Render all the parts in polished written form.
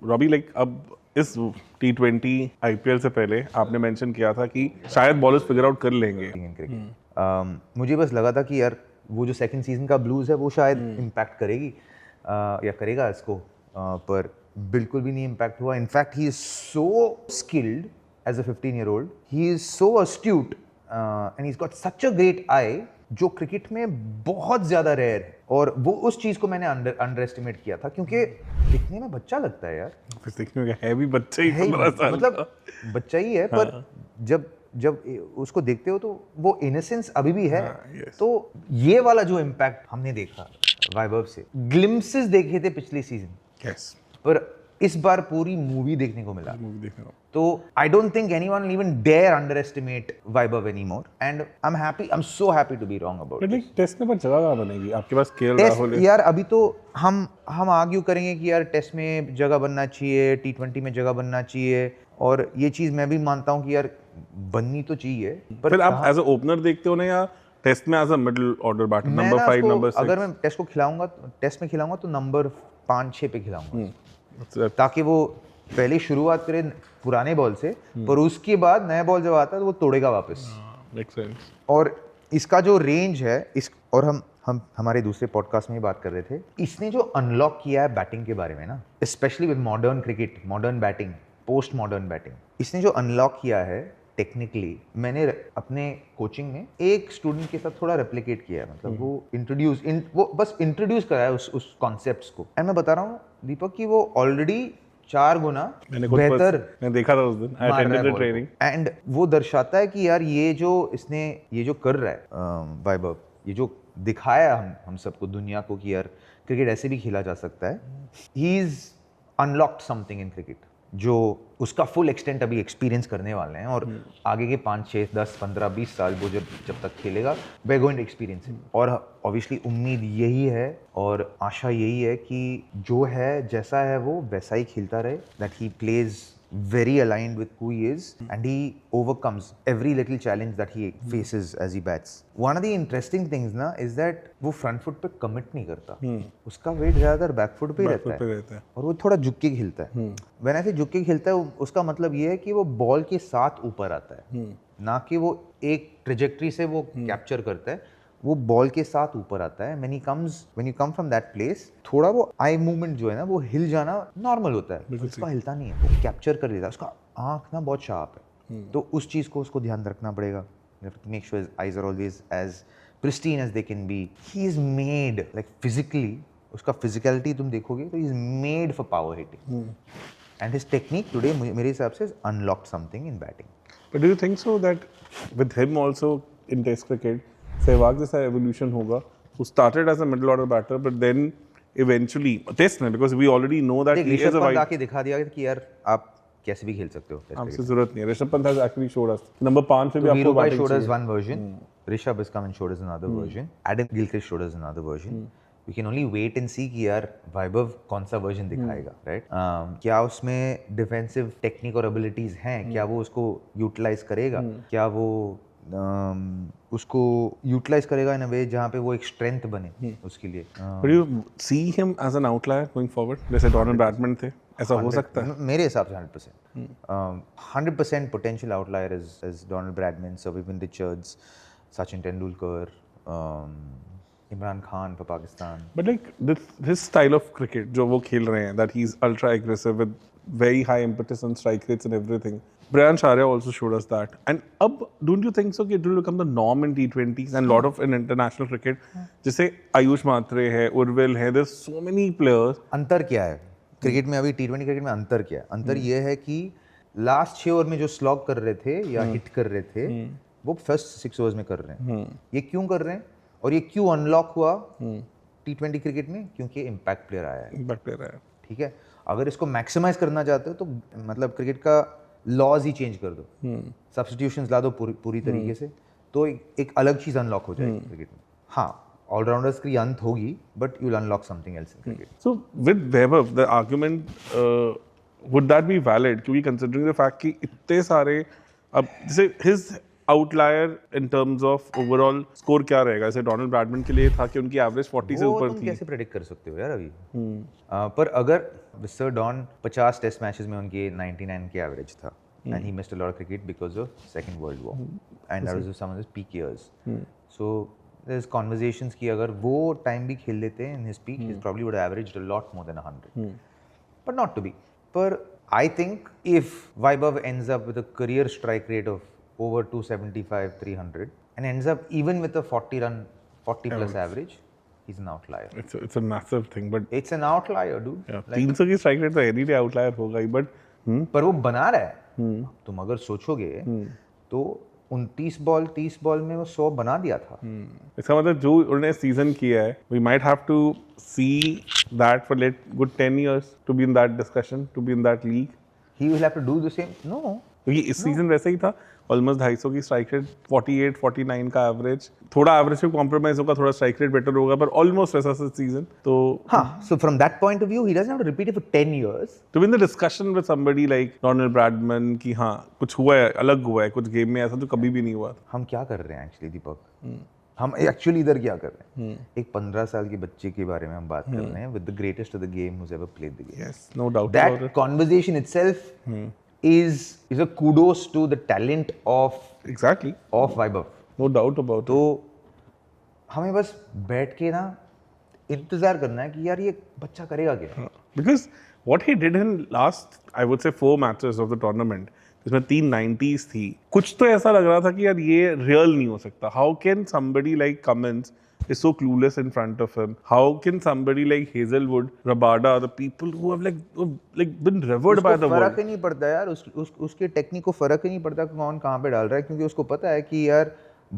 Robbie like अब इस T20 IPL से पहले आपने मेंशन किया था कि शायद बॉलर्स फिगर आउट कर लेंगे मुझे बस लगा था कि यार वो जो सेकंड सीजन का ब्लूज है वो शायद इम्पैक्ट करेगी या करेगा इसको, पर बिल्कुल भी नहीं इम्पैक्ट हुआ. In fact he is so skilled as a 15-year-old, he is so astute and he has got such a great eye जो क्रिकेट में बहुत ज्यादा रेयर है. और वो उस चीज को मैंने अंडर एस्टिमेट किया था क्योंकि दिखने में बच्चा लगता है यार. दिखने में है भी बच्चा ही, 15 साल मतलब बच्चा ही है, पर जब उसको देखते हो तो वो इनोसेंस अभी भी है. तो ये वाला जो इम्पैक्ट हमने देखा वैभव से, ग्लिम्पसेस देखे थे पिछले सीजन, पर इस बार पूरी मूवी देखने को मिला. तो I don't think anyone even dare underestimate Vaibhav anymore and I am so happy to be wrong about it. Test में पर जगह कहाँ बनेगी आपके पास? केएल राहुल है यार. अभी तो हम आर्ग्यू करेंगे कि यार टेस्ट में जगह बनना चाहिए, T20 में जगह बनना चाहिए, और ये चीज मैं भी मानता हूँ कि यार बननी तो चाहिए. पर फिर आप एज अ ओपनर देखते हो ना या टेस्ट में as a middle order batter, number 5 number 6? अगर मैं टेस्ट को खिलाऊंगा, टेस्ट में खिलाऊंगा तो नंबर 5-6 पे खिलाऊंगा, ताकि वो पहले शुरुआत करे पुराने बॉल से, पर उसके बाद नया बॉल जब आता है तो वो तोड़ेगा वापस. और इसका जो रेंज है और हम हमारे दूसरे पॉडकास्ट में ही बात कर रहे थे, इसने जो अनलॉक किया है बैटिंग के बारे में ना, specially with modern cricket, modern batting, post modern batting, इसने जो अनलॉक किया है टेक्निकली, मैंने अपने कोचिंग में एक स्टूडेंट के साथ थोड़ा रेप्लिकेट किया है. मतलब वो बस इंट्रोड्यूस करा है उस कॉन्सेप्ट्स को. एंड मैं बता रहा हूँ दीपक कि वो ऑलरेडी 4 गुना बेहतर मैंने देखा था उस दिन, I attended the training, and वो दर्शाता है कि यार ये जो कर रहा है वैभव, ये जो दिखाया हम सबको, दुनिया को, कि यार क्रिकेट ऐसे भी खेला जा सकता है. He is unlocked something in cricket जो उसका फुल एक्सटेंट अभी एक्सपीरियंस करने वाले हैं, और आगे के 5, 6, 10, 15, 20 साल वो जब तक खेलेगा we are going to experience it. और ऑब्वियसली उम्मीद यही है और आशा यही है कि जो है जैसा है वो वैसा ही खेलता रहे, that he plays very aligned with who he is and he overcomes every little challenge that he faces as he bats. One of the interesting things ना is that वो front foot पे commit नहीं करता. उसका weight ज़्यादातर back foot पे ही रहता है और वो थोड़ा झुक के खेलता है. When I say झुक के खेलता है, उसका मतलब ये है कि वो बॉल के साथ ऊपर आता है, ना कि वो एक ट्रेजेक्ट्री से वो कैप्चर करता है, वो बॉल के साथ ऊपर आता है. when you come from that place, थोड़ा वो आई मूवमेंट जो है ना, वो हिल जाना नॉर्मल होता है, उसका हिलता नहीं है, वो कैप्चर कर लेता है. उसका आंख ना बहुत शार्प है, तो उस चीज को उसको ध्यान रखना पड़ेगा. you have to make sure his eyes are always as pristine as they can be. He is made like physically, उसका physicality तुम देखोगे तो he is made for power hitting, and his technique today मेरे हिसाब से has unlocked something in batting. But do you think so that with him also in test cricket Sehwag जैसा evolution होगा? Who started as a middle order batter but then eventually test में, because we already know that he is a wide, आके दिखा दिया कि यार आप कैसे भी खेल सकते हो. आपसे जरूरत नहीं है. Rishabh Pant has actually showed us number 5 पे भी आपको batting showed us one version, Rishabh has come and showed us another version, Adam Gilchrist showed us another version. We can only wait and see कि यार वैभव कौन सा वर्जन दिखाएगा, right? क्या उसमें डिफेंसिव टेक्निक और एबिलिटीज हैं, क्या वो उसको यूटिलाइज करेगा, क्या वो उसको यूटिलाइज करेगा इन अ वे जहाँ पे वो एक स्ट्रेंथ बने उसके लिए. But you see him as an outlier going forward, जैसे डोनाल्ड ब्रैडमैन थे, ऐसा हो सकता है? मेरे हिसाब से 100% potential outlier is Donald Bradman, Sir Vivian Richards, Sachin Tendulkar, Imran Khan for Pakistan. But like his style of cricket जो वो खेल रहे हैं, that he's ultra aggressive with very high impetus and strike rates and everything. Brian Sharia also showed us that. And अब don't you think so कि it will become the norm in T20s and lot of in international cricket? जैसे आयुष मात्रे है, उर्विल है, there's so many players. अंतर क्या है cricket में? अभी T20 क्रिकेट में अंतर क्या है? अंतर ये है कि लास्ट 6 ओवर में जो स्लॉग कर रहे थे या हिट कर रहे थे, वो फर्स्ट 6 ओवर्स में कर रहे हैं. ये क्यों कर रहे हैं और ये क्यों अनलॉक हुआ T20 क्रिकेट में? क्योंकि इम्पैक्ट प्लेयर आया है. ठीक है, अगर इसको मैक्सिमाइज करना चाहते हो तो मतलब क्रिकेट का लॉज ही चेंज कर दो, सब्स्टिट्यूशंस ला दो पूरी तरीके से, तो एक अलग चीज अनलॉक हो जाएगी क्रिकेट में. हाँ, ऑलराउंडर्स की अंत होगी, but you will unlock something else in cricket. So with Vaibhav the argument would that be valid, क्योंकि कंसीडरिंग द फैक्ट कि इतने सारे अब जैसे his outlier in terms of overall score क्या रहेगा? जैसे डोनाल्ड ब्रैडमैन के लिए था कि उनकी एवरेज 40 से वो ऊपर तुम थी. कैसे प्रेडिक्ट कर सकते हो यार अभी? पर अगर मिस्टर डॉन 50 टेस्ट मैचेस में उनके 99 के एवरेज था and he missed a lot of cricket because of second world war and that was some of his peak years. So there is conversations कि अगर वो टाइम भी खेल लेते in his peak he probably would have averaged a lot more than 100. But not to be. But I think if Vaibhav ends up with a career strike rate of over 275, 300 and ends up even with a 40 plus average, he's an outlier. It's a massive thing, but It's an outlier, dude. yeah, 300 की strike rate तो any day outlier होगा ही, but पर वो बना रहा है. तुम अगर सोचोगे तो 29 बॉल 30 बॉल में वो 100 बना दिया था. इसका मतलब जो उन्होंने सीजन किया है, we might have to see that for like good 10 years to be in that discussion, to be in that league. He will have to do the same. No. क्योंकि इस सीजन वैसे ही था, ऑलमोस्ट 250 की strike rate, 48 49 का average. थोड़ा average पे compromise होगा, थोड़ा स्ट्राइक रेट बेटर होगा, पर ऑलमोस्ट वैसा सीजन. तो हाँ, so from that point of view, he doesn't have to repeat it for 10 years. to be in the discussion with somebody like Donald Bradman कि हाँ कुछ हुआ है, अलग हुआ है कुछ गेम में ऐसा जो कभी भी नहीं हुआ था. हम क्या कर रहे हैं एक्चुअली दीपक? हम एक्चुअली इधर क्या कर रहे हैं? एक 15 साल के बच्चे के बारे में हम बात कर रहे हैं with the greatest of the game who's ever played the game. Yes, no doubt about That it. conversation itself is a kudos to the talent of Exactly. Vaibhav. No doubt about it. तो हमें बस बैठ के ना इंतजार करना है कि यार ये बच्चा करेगा क्या. Because what he did in last, I would say 4 matches of the tournament, जिसमें 3 90s थी, कुछ तो ऐसा लग रहा था कि यार ये रियल नहीं हो सकता. How can somebody like Cummins is so clueless in front of him? How can somebody like Hazelwood, Rabada, the people who have like been revered by the उसको फर्क world? ही नहीं पड़ता यार. उसके टेक्निक को फर्क ही नहीं पड़ता कौन कहाँ पे डाल रहा है, क्योंकि उसको पता है कि यार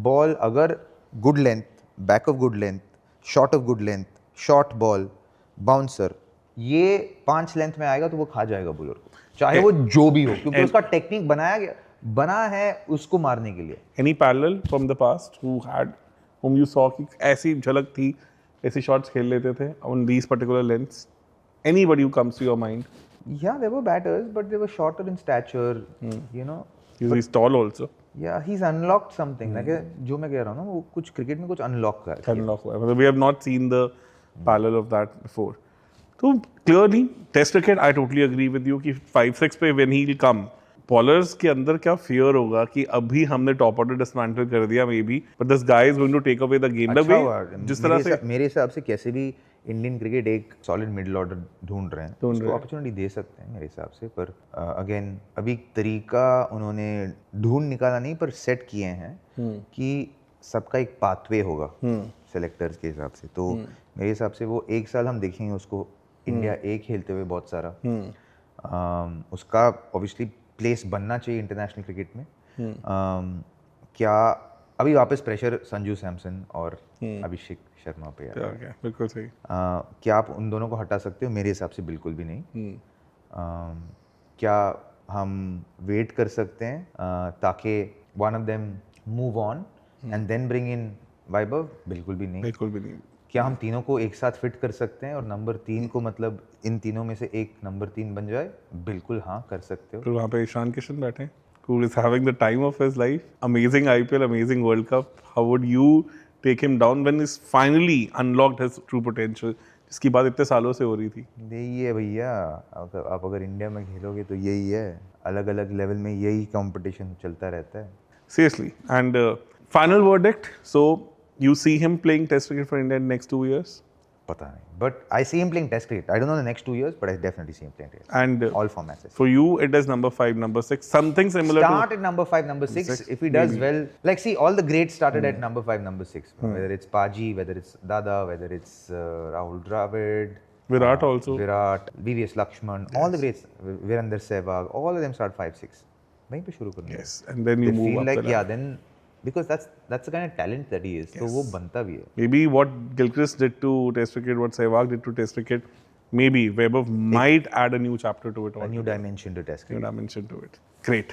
बॉल अगर good length, back of good length, short of good length, short ball, bouncer, ये 5 लेंथ में आएगा तो वो खा जाएगा बॉलर को, चाहे वो जो भी हो, क्योंकि उसका टेक्निक बना है उसको मारने के लिए. Any parallel from the past whom you saw कि ऐसी झलक थी, ऐसी शॉट्स खेल लेते थे on these particular lengths? Anybody who comes to your mind? Yeah, there were batters, but they were shorter in stature, you know. He's tall also. Yeah, he's unlocked something. Like जो मैं कह रहा हूँ ना, वो कुछ क्रिकेट में कुछ अनलॉक कर. Unlock हुआ है. We have not seen the parallel of that before. तो clearly test cricket I totally agree with you कि 5-6 पे when he'll come, बॉलर्स के अंदर क्या फियर होगा कि अभी हमने टॉप ऑर्डर डिसमेंटल कर दिया maybe, but this guy is going to take away the game. The way जिस तरह से मेरे हिसाब से कैसे भी इंडियन क्रिकेट एक सॉलिड मिडिल ऑर्डर ढूंढ रहे हैं, उसको अपॉर्चुनिटी दे सकते हैं मेरे हिसाब से. पर अगेन अभी तरीका उन्होंने ढूंढ निकाला नहीं, पर सेट किए हैं कि सबका एक पाथवे होगा सेलेक्टर्स के हिसाब से. तो मेरे हिसाब से वो एक साल हम देखेंगे उसको इंडिया ए खेलते हुए बहुत सारा. उसका ऑब्वियसली प्लेस बनना चाहिए इंटरनेशनल क्रिकेट में. क्या अभी वापस प्रेशर संजू सैमसन और अभिषेक शर्मा पे है. बिल्कुल सही. क्या आप उन दोनों को हटा सकते हो? मेरे हिसाब से बिल्कुल भी नहीं. क्या हम वेट कर सकते हैं ताकि one of them move on and then bring in Vaibhav? बिल्कुल भी नहीं. बिल्कुल भी नहीं. क्या हम तीनों को एक साथ फिट कर सकते हैं और नंबर 3 को मतलब इन तीनों में से एक नंबर 3 बन जाए? बिल्कुल हाँ, कर सकते हो. तो वहाँ पे ईशान किशन बैठे हैं, who is having the time of his life, amazing IPL, amazing World Cup. How would you take him down when he's finally unlocked his true potential, जिसकी बात इतने सालों से हो रही थी? यही है भैया, आप अगर इंडिया में खेलोगे तो यही है. अलग अलग लेवल में यही कंपटीशन चलता रहता है. Seriously. And final verdict. So you see him playing Test cricket for India in next 2 years? पता नहीं, but I see him playing Test cricket. I don't know the next 2 years, but I definitely see him playing Test. And all formats. For you, it is number 5, number 6, something similar. Start at number 5, number 6. If he does well, like see, all the greats started at number 5, number 6. Whether it's Paji, whether it's Dada, whether it's Rahul Dravid, Virat also. Virat, VVS Lakshman, all the greats, Virender Sehwag, all of them start 5, 6. वहीं पे शुरू करना. Yes, and then you they move feel up like the yeah, then because that's the kind of talent that he is. तो वो बनता भी है. Maybe what Gilchrist did to Test cricket, what Sehwag did to Test cricket, maybe Vaibhav might add a new chapter to it. A new dimension to Test cricket. New dimension to it. Great.